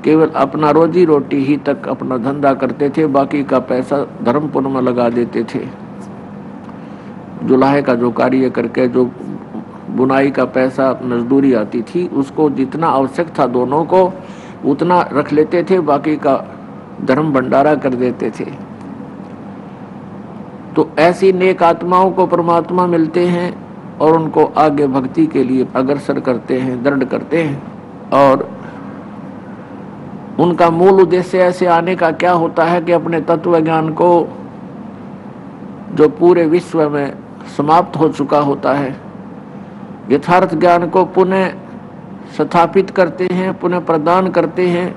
केवल अपना रोजी रोटी ही तक अपना धंधा करते थे, बाकी का पैसा धर्म पुण्य में लगा देते थे। जुलाहे का जो कार्य करके जो बुनाई का पैसा मजदूरी आती थी, उसको जितना आवश्यक था दोनों को उतना रख लेते थे, बाकी का धर्म भंडारा कर देते थे। तो ऐसी नेक आत्माओं को परमात्मा मिलते हैं और उनको आगे भक्ति के लिए अग्रसर करते हैं, दृढ़ करते हैं। और उनका मूल उद्देश्य ऐसे आने का क्या होता है कि अपने तत्व ज्ञान को, जो पूरे विश्व में समाप्त हो चुका होता है, यथार्थ ज्ञान को पुनः स्थापित करते हैं, पुनः प्रदान करते हैं,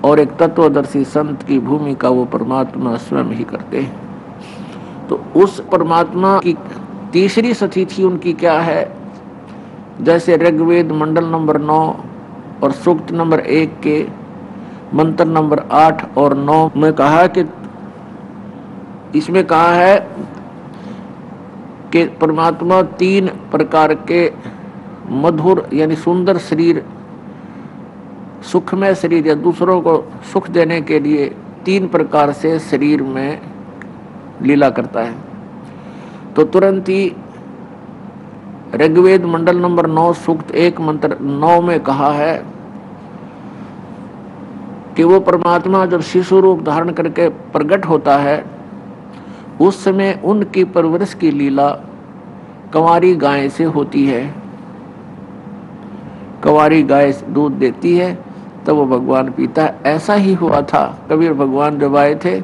और एक तत्वदर्शी संत की भूमिका वो परमात्मा स्वयं ही करते हैं। तो उस परमात्मा की तीसरी सतिथि उनकी क्या है? जैसे ऋग्वेद मंडल नंबर 9 और सूक्त नंबर 1 के मंत्र नंबर 8 और 9 में कहा कि इसमें कहा है कि परमात्मा 3 प्रकार के मधुर यानी सुंदर शरीर, सुखमय शरीर या दूसरों को सुख देने के लिए 3 प्रकार से शरीर में लीला करता है। तो तुरंत ही ऋग्वेद मंडल नंबर 9 सूक्त 1 मंत्र 9 में कहा है कि वो परमात्मा जब शिशु रूप धारण करके प्रकट होता है उस समय उनकी परवरिश की लीला कंवारी गाय से होती है। कंवारी गाय दूध देती है तब वो भगवान पीता है। ऐसा ही हुआ था। कबीर भगवान जब आए थे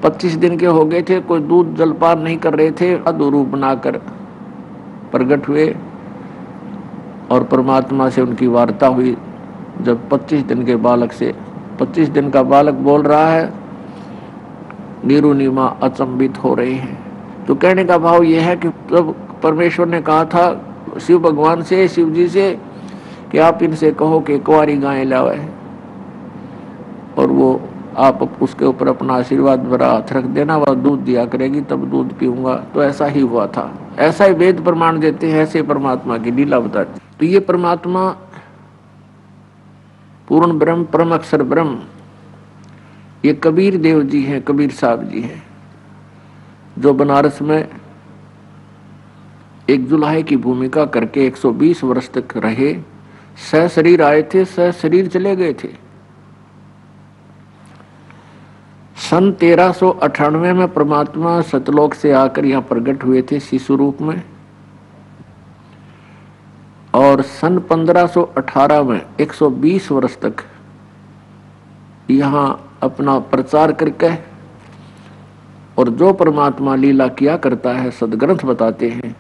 25 दिन के हो गए थे, कोई दूध जलपान नहीं कर रहे थे, अधूरूप बनाकर प्रकट हुए और परमात्मा से उनकी वार्ता हुई। जब 25 दिन के बालक से 25 दिन का बालक बोल रहा है, नीरू नीमा अचंभित हो रहे हैं। तो कहने का भाव यह है कि तब परमेश्वर ने कहा था शिव भगवान से, शिव जी से, कि आप इनसे कहो कि कुंवारी गाय लावे और वो आप उसके ऊपर अपना आशीर्वाद भरा हाथ रख देना, वह दूध दिया करेगी, तब दूध पीऊंगा। तो ऐसा ही हुआ था। ऐसा ही वेद प्रमाण देते हैं, ऐसे परमात्मा की लीला बताते। तो ये परमात्मा पूर्ण ब्रह्म, परम अक्षर ब्रह्म, ये कबीर देव जी हैं, कबीर साहब जी हैं, जो बनारस में एक जुलाहे की भूमिका करके 120 वर्ष तक रहे। सह शरीर आए थे, सह शरीर चले गए थे। सन 1398 में परमात्मा सतलोक से आकर यहाँ प्रकट हुए थे शिशु रूप में, और सन 1518 में 120 वर्ष तक यहाँ अपना प्रचार करके, और जो परमात्मा लीला किया करता है सदग्रंथ बताते हैं,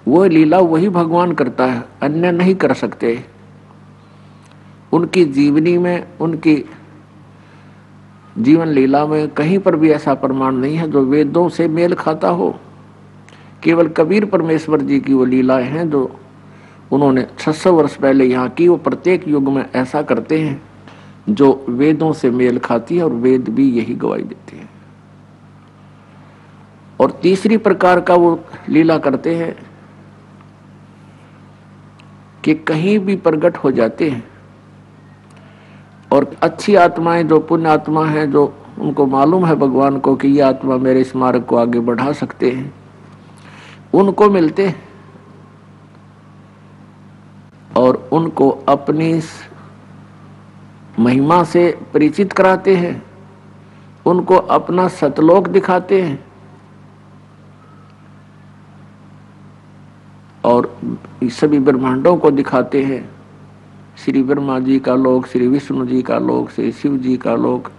वो लीला वही भगवान करता है, अन्य नहीं कर सकते। उनकी जीवनी में, उनकी जीवन लीला में कहीं पर भी ऐसा प्रमाण नहीं है जो वेदों से मेल खाता हो। केवल कबीर परमेश्वर जी की वो लीलाएं हैं जो उन्होंने 600 वर्ष पहले यहाँ की। वो प्रत्येक युग में ऐसा करते हैं जो वेदों से मेल खाती है, और वेद भी यही गवाही देते हैं। और तीसरी प्रकार का वो लीला करते हैं कि कहीं भी प्रकट हो जाते हैं, और अच्छी आत्माएं, जो पुण्य आत्मा हैं, जो उनको मालूम है भगवान को कि ये आत्मा मेरे इस मार्ग को आगे बढ़ा सकते हैं, उनको मिलते हैं और उनको अपनी महिमा से परिचित कराते हैं, उनको अपना सतलोक दिखाते हैं, और सभी ब्रह्मांडों को दिखाते हैं। श्री ब्रह्मा जी का लोक, श्री विष्णु जी का लोक, श्री शिव जी का लोक,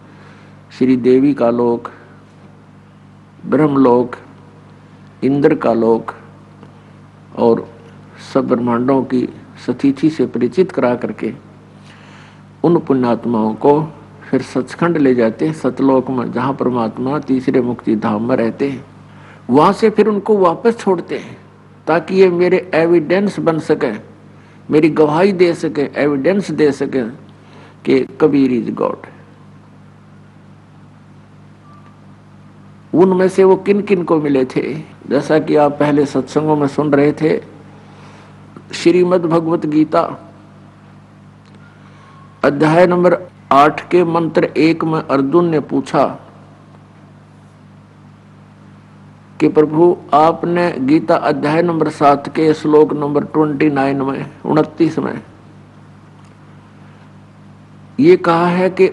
श्री देवी का लोक, ब्रह्मलोक, इंद्र का लोक, और सब ब्रह्मांडों की सतीथि से परिचित करा करके उन पुण्यात्माओं को फिर सचखंड ले जाते हैं, सतलोक में, जहाँ परमात्मा तीसरे मुक्ति धाम में रहते हैं। वहाँ से फिर उनको वापस छोड़ते हैं ताकि ये मेरे एविडेंस बन सके, मेरी गवाही दे सके, एविडेंस दे सके कि कबीर इज गॉड। उनमें से वो किन किन को मिले थे, जैसा कि आप पहले सत्संगों में सुन रहे थे, श्रीमद् भगवत गीता अध्याय नंबर 8 के मंत्र 1 में अर्जुन ने पूछा कि प्रभु आपने गीता अध्याय नंबर 7 के श्लोक नंबर 29 में 29 में ये कहा है कि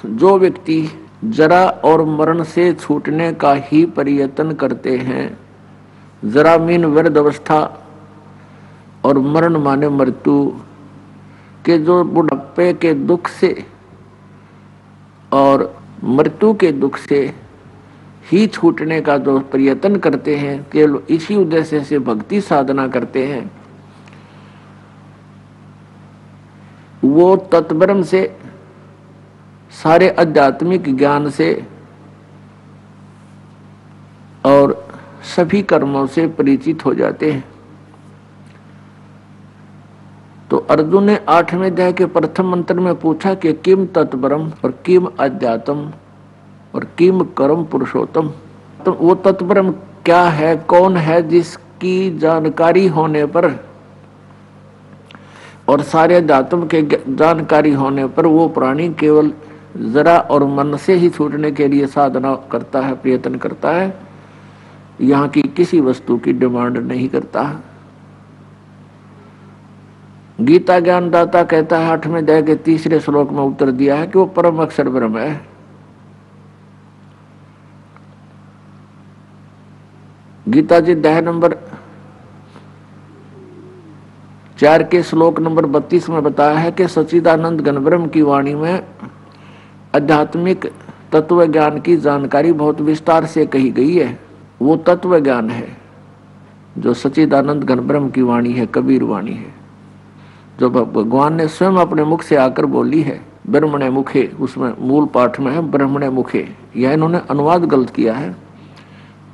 जो व्यक्ति जरा और मरण से छूटने का ही प्रयत्न करते हैं, जरा मीन वृद्ध अवस्था और मरण माने मृत्यु के, जो बुढ़ापे के दुख से और मृत्यु के दुख से ही छूटने का जो प्रयत्न करते हैं, केवल इसी उद्देश्य से भक्ति साधना करते हैं, वो तत्ब्रह्म से, सारे आध्यात्मिक ज्ञान से और सभी कर्मों से परिचित हो जाते हैं। तो अर्जुन ने 8वें अध्याय के प्रथम मंत्र में पूछा कि किम तत्ब्रह्म और किम अध्यात्म और किम कर्म पुरुषोत्तम। तो वो तत्ब्रह्म क्या है, कौन है, जिसकी जानकारी होने पर और सारे अध्यात्म के जानकारी होने पर वो प्राणी केवल जरा और मन से ही छूटने के लिए साधना करता है, प्रयत्न करता है, यहाँ की किसी वस्तु की डिमांड नहीं करता। गीता ज्ञानदाता कहता है 8वें अध्याय के 3 श्लोक में उत्तर दिया है कि वो परम अक्षर ब्रह्म है। गीता जी अध्याय नंबर 4 के श्लोक नंबर 32 में बताया है कि सच्चिदानंद घन ब्रह्म की वाणी में आध्यात्मिक तत्व ज्ञान की जानकारी बहुत विस्तार से कही गई है। वो तत्व ज्ञान है जो सच्चिदानंद घन ब्रह्म की वाणी है, कबीर वाणी है, जो भगवान ने स्वयं अपने मुख से आकर बोली है। ब्रह्मणे मुखे, उसमें मूल पाठ में है ब्रह्मणे मुखे, यह इन्होंने अनुवाद गलत किया है,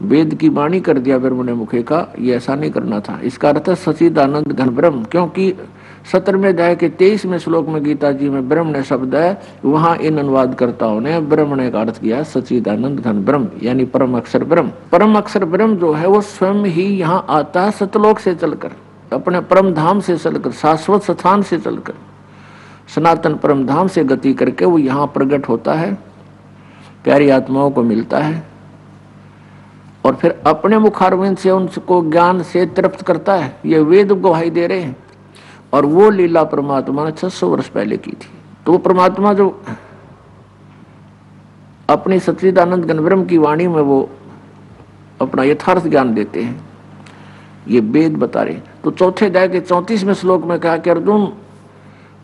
वेद की वाणी कर दिया ब्रह्मणे मुखे का, ये ऐसा नहीं करना था। इसका अर्थ है सच्चिदानंद घन ब्रह्म, क्योंकि 17वें अध्याय के 23वें श्लोक में गीता जी में ब्रह्मणे शब्द है, वहां इन अनुवादकर्ताओं ने ब्रह्मणे का अर्थ किया सच्चिदानंद घन ब्रह्म, यानी परम अक्षर ब्रह्म। परम अक्षर ब्रह्म जो है वो स्वयं ही यहाँ आता है सतलोक से चलकर, अपने परम धाम से चलकर, शाश्वत स्थान से चलकर, सनातन परम धाम से गति करके वो यहाँ प्रकट होता है, प्यारी आत्माओं को मिलता है और फिर अपने मुखारविंद से उनको ज्ञान से तृप्त करता है। ये वेद गवाही दे रहे हैं। और वो लीला परमात्मा ने 600 वर्ष पहले की थी। तो वो परमात्मा जो अपनी सच्चिदानंद घन ब्रह्म की वाणी में वो अपना यथार्थ ज्ञान देते हैं, ये वेद बता रहे। तो 4 अध्याय के 34वें श्लोक में कहा कि अर्जुन,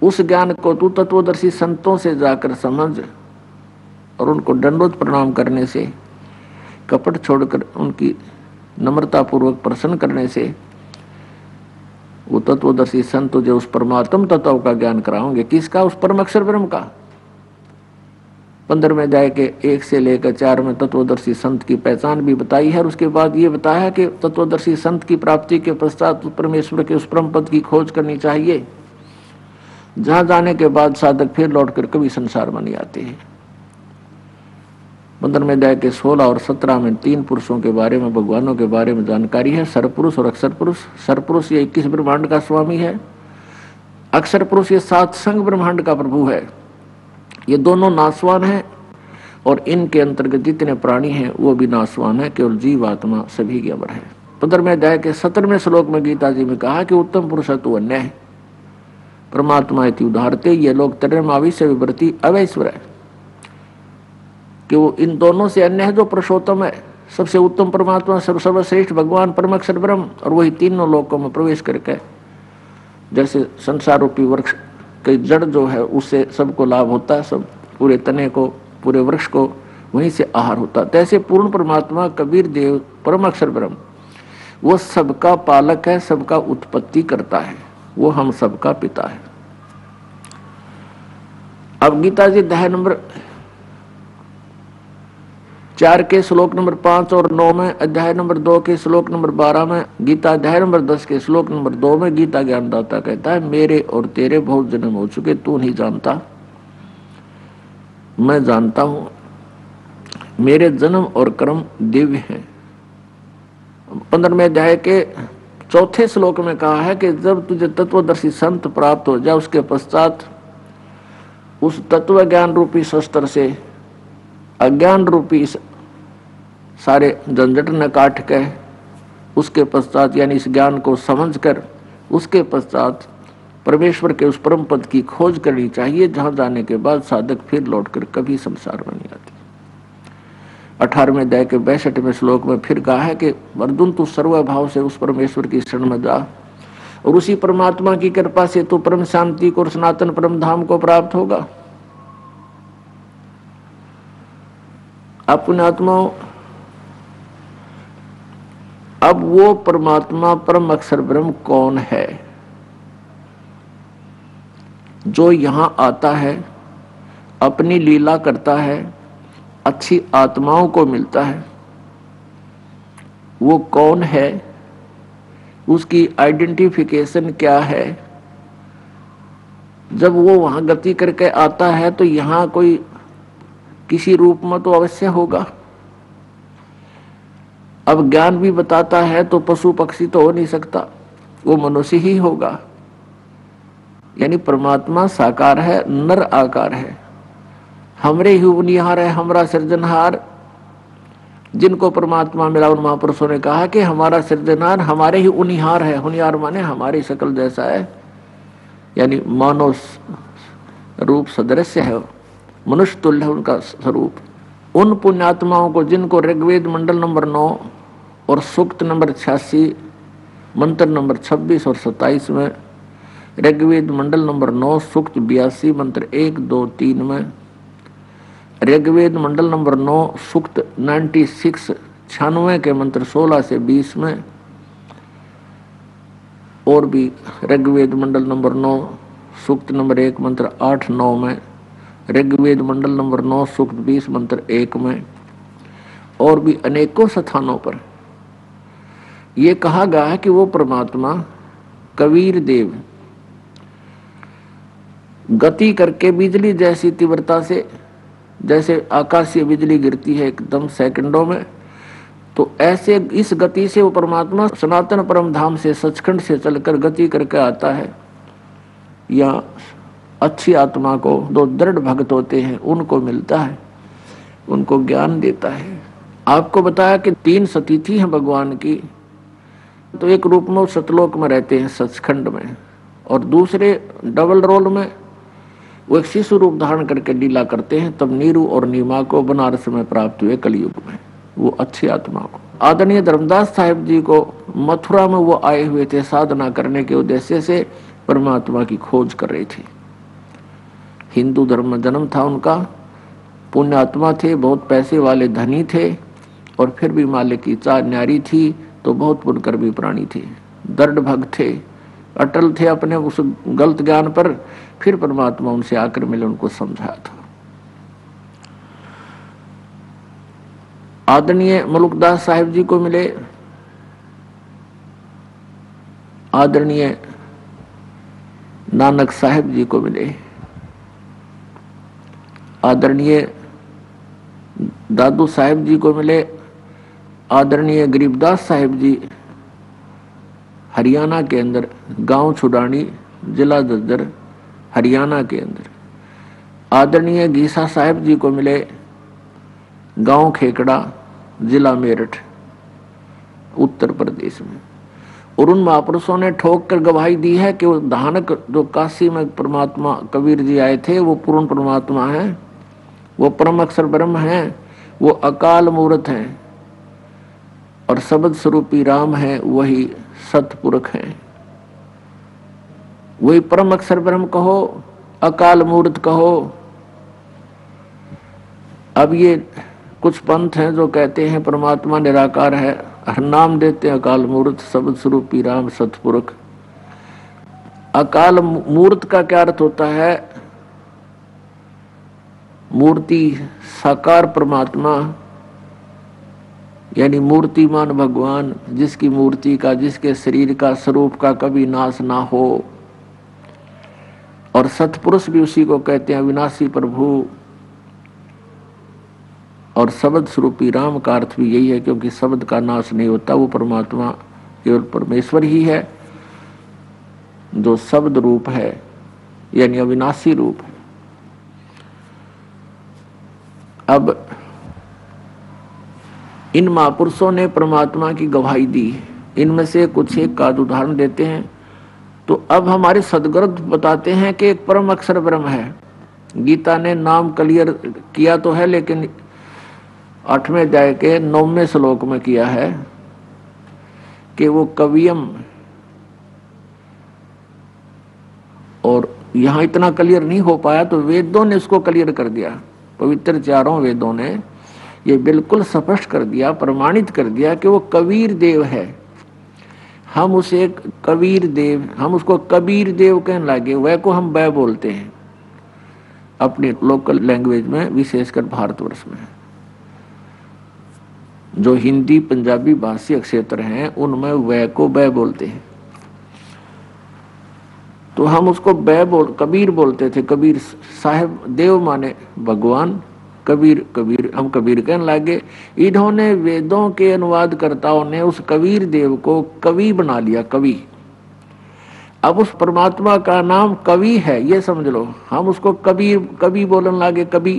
उस ज्ञान को तू तत्वदर्शी संतों से जाकर समझ और उनको दंडवत प्रणाम करने से, कपट छोड़कर उनकी नम्रता पूर्वक प्रसन्न करने से वो तत्वदर्शी संत तुझे उस परमात्म तत्व का ज्ञान कराओगे। किसका? उस परम अक्षर ब्रह्म का। 15वें अध्याय के 1 से लेकर 4 में तत्वदर्शी संत की पहचान भी बताई है और उसके बाद ये बताया है कि तत्वदर्शी संत की प्राप्ति के पश्चात परमेश्वर के उस परम पद की खोज करनी चाहिए, जहां जाने के बाद साधक फिर लौटकर कभी संसार में नहीं आते हैं। 15वें अध्याय के 16 और 17 में 3 पुरुषों के बारे में, भगवानों के बारे में जानकारी है, सरपुरुष और अक्षर पुरुष। सरपुरुष ये 21 ब्रह्मांड का स्वामी है, अक्षर पुरुष ये 7 संग ब्रह्मांड का प्रभु है। ये दोनों नासवान हैं और इनके अंतर्गत जितने प्राणी हैं वो भी नासवान है, केवल जीव आत्मा सभी की अमर है। 15वें अध्याय के 17वें श्लोक में गीता जी में कहा कि उत्तम पुरुष तो अन्य है, परमात्मा इति उदाहरते, ये लोग तरणमावी से विवर्ती अवैश्वर है, कि वो इन दोनों से अन्य है जो पुरुषोत्तम है, सबसे उत्तम परमात्मा, सर्वश्रेष्ठ भगवान परम अक्षर ब्रह्म, और वही तीनों लोकों में प्रवेश करके जैसे संसार रूपी वृक्ष के जड़ जो है उससे सबको लाभ होता है, सब पूरे तने को, पूरे वृक्ष को वहीं से आहार होता है, तैसे पूर्ण परमात्मा कबीर देव परम अक्षर ब्रह्म वो सबका पालक है, सबका उत्पत्ति करता है, वो हम सबका पिता है। अब गीता जी अध्याय नंबर 4 के श्लोक नंबर 5 और 9 में, अध्याय नंबर 2 के श्लोक नंबर 12 में, गीता अध्याय नंबर 10 के श्लोक नंबर 2 में गीता ज्ञानदाता कहता है, मेरे और तेरे बहुत जन्म हो चुके, तू नहीं जानता, मैं जानता हूं, मेरे जन्म और कर्म दिव्य हैं। 15वें अध्याय के 4 श्लोक में कहा है कि जब तुझे तत्वदर्शी संत प्राप्त हो जाए, उसके पश्चात उस तत्व ज्ञान रूपी शस्त्र से अज्ञान रूपी सारे झंझट न काट के उसके पश्चात, यानी इस ज्ञान को समझकर उसके पश्चात परमेश्वर के उस परम पद की खोज करनी चाहिए, जहां जाने के बाद साधक फिर लौटकर कभी संसार में नहीं आती। 18वें अध्याय के 62वें श्लोक में फिर कहा है कि अर्जुन, तू सर्वभाव से उस परमेश्वर की शरण में जा और उसी परमात्मा की कृपा से तू परम शांति को और सनातन परम धाम को प्राप्त होगा। अपने आत्माओं, अब वो परमात्मा परम अक्षर ब्रह्म कौन है जो यहां आता है, अपनी लीला करता है, अच्छी आत्माओं को मिलता है? वो कौन है, उसकी आइडेंटिफिकेशन क्या है? जब वो वहां गति करके आता है तो यहां कोई किसी रूप में तो अवश्य होगा। अब ज्ञान भी बताता है तो पशु पक्षी तो हो नहीं सकता, वो मनुष्य ही होगा। यानी परमात्मा साकार है, नर आकार है, हमरे ही उपनिहार है, हमारा सृजनहार। जिनको परमात्मा मिला उन महापुरुषों ने कहा कि हमारा सृजनहार हमारे ही उनिहार है। हुनिहार माने हमारी शकल जैसा है, यानी मानव रूप सदृश्य है, मनुष्य तुल्य है उनका स्वरूप। उन पुण्यात्माओं को जिनको ऋग्वेद मंडल नंबर 9 और सूक्त नंबर 86 मंत्र नंबर 26 और 27 में, ऋग्वेद मंडल नंबर 9 सूक्त 82 मंत्र 1, 2, 3 में, ऋग्वेद मंडल नंबर 9 सूक्त 96 के मंत्र 16 से 20 में, और भी ऋग्वेद मंडल नंबर 9 सूक्त नंबर 1 मंत्र 8, 9 में, ऋग्वेद मंडल नंबर 9 सूक्त 20 मंत्र 1 में, और भी अनेकों स्थानों पर यह कहा गया है कि वो परमात्मा कबीर देव गति करके बिजली जैसी तीव्रता से, जैसे आकाशीय बिजली गिरती है एकदम सेकंडों में, तो ऐसे इस गति से वो परमात्मा सनातन परम धाम से सचखंड से चलकर गति करके आता है। या अच्छी आत्मा को, जो दृढ़ भक्त होते हैं, उनको मिलता है, उनको ज्ञान देता है। आपको बताया कि 3 सतिथि हैं भगवान की, तो एक रूप में सतलोक में रहते हैं सचखंड में, और दूसरे डबल रोल में वो एक शिशु रूप धारण करके लीला करते हैं। तब नीरू और नीमा को बनारस में प्राप्त हुए कलयुग में, वो अच्छी आत्मा को। आदरणीय धर्मदास साहिब जी को मथुरा में वो आए हुए थे, साधना करने के उद्देश्य से परमात्मा की खोज कर रहे थे। हिंदू धर्म में जन्म था उनका, पुण्यात्मा थे, बहुत पैसे वाले धनी थे, और फिर भी मालिक की चाह न्यारी थी, तो बहुत पुण्यकर्मी प्राणी थे, दृढ़ भक्त थे, अटल थे अपने उस गलत ज्ञान पर। फिर परमात्मा उनसे आकर मिले, उनको समझाया था। आदरणीय मलुकदास साहिब जी को मिले, आदरणीय नानक साहिब जी को मिले, आदरणीय दादू साहिब जी को मिले, आदरणीय गरीबदास साहिब जी हरियाणा के अंदर, गांव छुडानी, जिला दद्दर, हरियाणा के अंदर। आदरणीय गीसा साहिब जी को मिले, गांव खेकड़ा, जिला मेरठ, उत्तर प्रदेश में। और उन महापुरुषों ने ठोक कर गवाही दी है कि वो धानक जो काशी में परमात्मा कबीर जी आए थे, वो पूर्ण परमात्मा हैं, वो परम अक्षर ब्रह्म हैं, वो अकाल मूर्त हैं, और शब्द स्वरूपी राम है, वही सतपुरुष हैं। वही परम अक्षर ब्रह्म कहो, अकाल मूर्त कहो। अब ये कुछ पंथ हैं जो कहते हैं परमात्मा निराकार है, हर नाम देते हैं अकाल मूर्त, शब्द स्वरूपी राम, सतपुरुष। अकाल मूर्त का क्या अर्थ होता है? मूर्ति साकार परमात्मा, यानी मूर्तिमान भगवान, जिसकी मूर्ति का, जिसके शरीर का, स्वरूप का कभी नाश ना हो। और सतपुरुष भी उसी को कहते हैं, अविनाशी प्रभु। और शब्द स्वरूपी राम का अर्थ भी यही है, क्योंकि शब्द का नाश नहीं होता, वो परमात्मा केवल परमेश्वर ही है जो शब्द रूप है, यानी अविनाशी रूप है। अब इन महापुरुषों ने परमात्मा की गवाही दी, इनमें से कुछ एक का उदाहरण देते हैं। तो अब हमारे सदग्रंथ बताते हैं कि एक परम अक्षर ब्रह्म है। गीता ने नाम क्लियर किया तो है, लेकिन 8वें अध्याय के 9वें श्लोक में किया है कि वो कवियम, और यहाँ इतना क्लियर नहीं हो पाया तो वेदों ने उसको क्लियर कर दिया। पवित्र 4 वेदों ने ये बिल्कुल स्पष्ट कर दिया, प्रमाणित कर दिया कि वो कबीर देव है। हम उसे कबीर देव, हम उसको कबीर देव कहने लगे। वह को हम वह बोलते हैं अपने लोकल लैंग्वेज में, विशेषकर भारतवर्ष में। जो हिंदी पंजाबी भाषी क्षेत्र हैं उनमें वह को वह बोलते हैं, तो हम उसको कबीर बोलते थे। कबीर साहब, देव माने भगवान, कबीर कबीर, हम कबीर कहने लगे। इन्होंने वेदों के अनुवादकर्ताओं ने उस कबीर देव को कवि बना लिया, कवि। अब उस परमात्मा का नाम कवि है, ये समझ लो। हम उसको कबीर कवि बोलने लगे, कवि।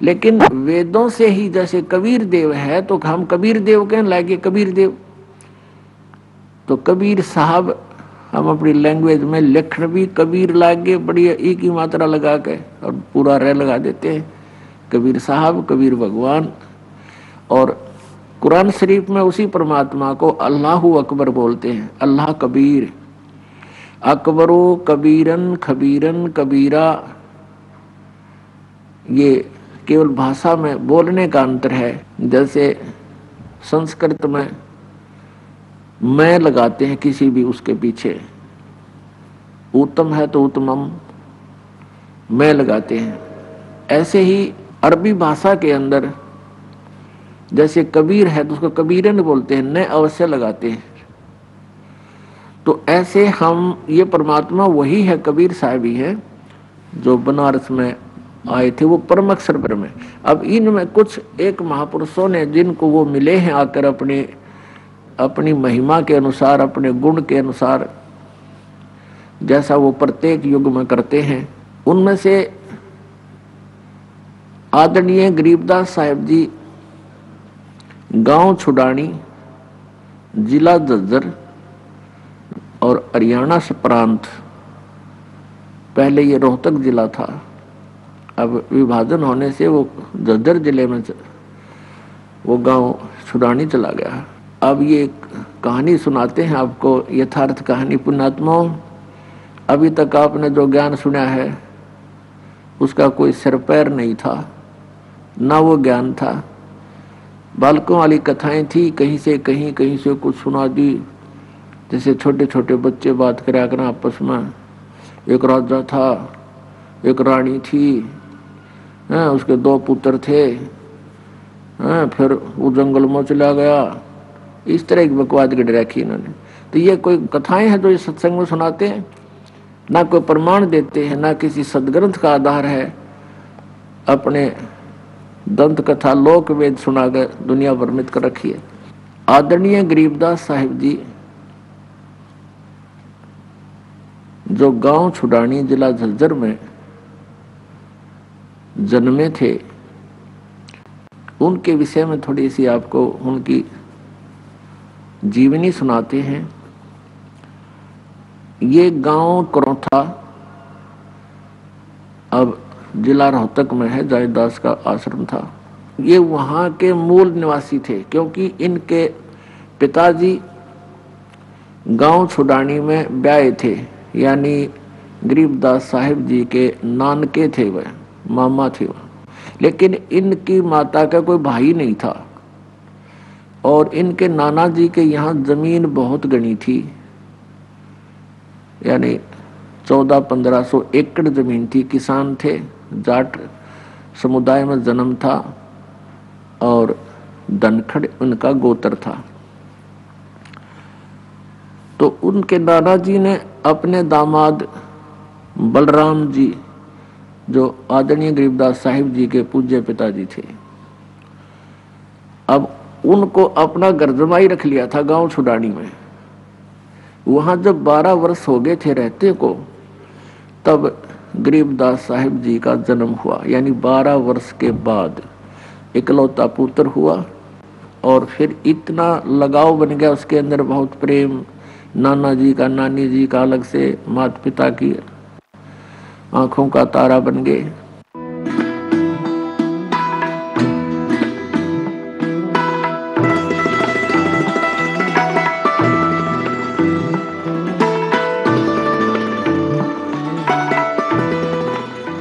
लेकिन वेदों से ही जैसे कबीर देव है तो हम कबीर देव कहने लगे कबीर देव। तो कबीर साहब हम अपनी लैंग्वेज में लिखण भी कबीर लागे, बड़ी ई की मात्रा लगा के और पूरा रे लगा देते हैं, कबीर साहब, कबीर भगवान। और कुरान शरीफ में उसी परमात्मा को अल्लाहु अकबर बोलते हैं, अल्लाह कबीर, अकबरो कबीरन खबीरन कबीरा। ये केवल भाषा में बोलने का अंतर है। जैसे संस्कृत में मैं लगाते हैं किसी भी उसके पीछे, उत्तम है तो उत्तमम मैं लगाते हैं। ऐसे ही अरबी भाषा के अंदर जैसे कबीर है तो उसको कबीरन बोलते हैं, न अवश्य लगाते हैं। तो ऐसे हम ये परमात्मा वही है, कबीर साहब ही है जो बनारस में आए थे, वो परम अक्षर ब्रह्म है। अब इनमें कुछ एक महापुरुषों ने जिनको वो मिले हैं आकर अपनी महिमा के अनुसार, अपने गुण के अनुसार, जैसा वो प्रत्येक युग में करते हैं, उनमें से आदरणीय गरीबदास साहिब जी गांव छुडानी, जिला झज्जर और हरियाणा से प्रांत, पहले ये रोहतक जिला था, अब विभाजन होने से वो झज्जर जिले में वो गांव छुडानी चला गया। अब ये कहानी सुनाते हैं आपको, यथार्थ कहानी। पुण्यात्माओं, अभी तक आपने जो ज्ञान सुना है उसका कोई सिर पैर नहीं था, ना वो ज्ञान था। बालकों वाली कथाएं थी, कहीं से कहीं, कहीं से कुछ सुना दी। जैसे छोटे छोटे बच्चे बात करा करना आपस में, एक राजा था, एक रानी थी, उसके 2 पुत्र थे, फिर वो जंगल में चला गया। इस तरह की बकवाद गढ़ रखी इन्होंने। तो ये कोई कथाएं हैं जो इस सत्संग में सुनाते हैं, ना कोई प्रमाण देते हैं, ना किसी सदग्रंथ का आधार है। अपने दंत कथा लोक वेद सुनाकर दुनिया भ्रमित कर रखी है। आदरणीय गरीबदास साहिब जी जो गांव छुडानी, जिला झज्जर में जन्मे थे, उनके विषय में थोड़ी सी आपको उनकी जीवनी सुनाते हैं। ये गांव करौथा अब जिला रोहतक में है, जायदास का आश्रम था। ये वहाँ के मूल निवासी थे, क्योंकि इनके पिताजी गांव छुडानी में ब्याए थे, यानी गरीबदास साहिब जी के नानके थे, वह मामा थे वह। लेकिन इनकी माता का कोई भाई नहीं था, और इनके नाना जी के यहाँ जमीन बहुत गणी थी, यानी 1400-1500 एकड़ जमीन थी। किसान थे, जाट समुदाय में जन्म था, और धनखड़ उनका गोत्र था। तो उनके नाना जी ने अपने दामाद बलराम जी, जो आदरणीय गरीबदास साहिब जी के पूज्य पिताजी थे, अब उनको अपना घर जमाई रख लिया था गांव छुडानी में। वहां जब 12 वर्ष हो गए थे रहते को, तब गरीबदास साहिब जी का जन्म हुआ, यानी 12 वर्ष के बाद इकलौता पुत्र हुआ। और फिर इतना लगाव बन गया उसके अंदर, बहुत प्रेम, नाना जी का, नानी जी का अलग से, माता पिता की आंखों का तारा बन गए।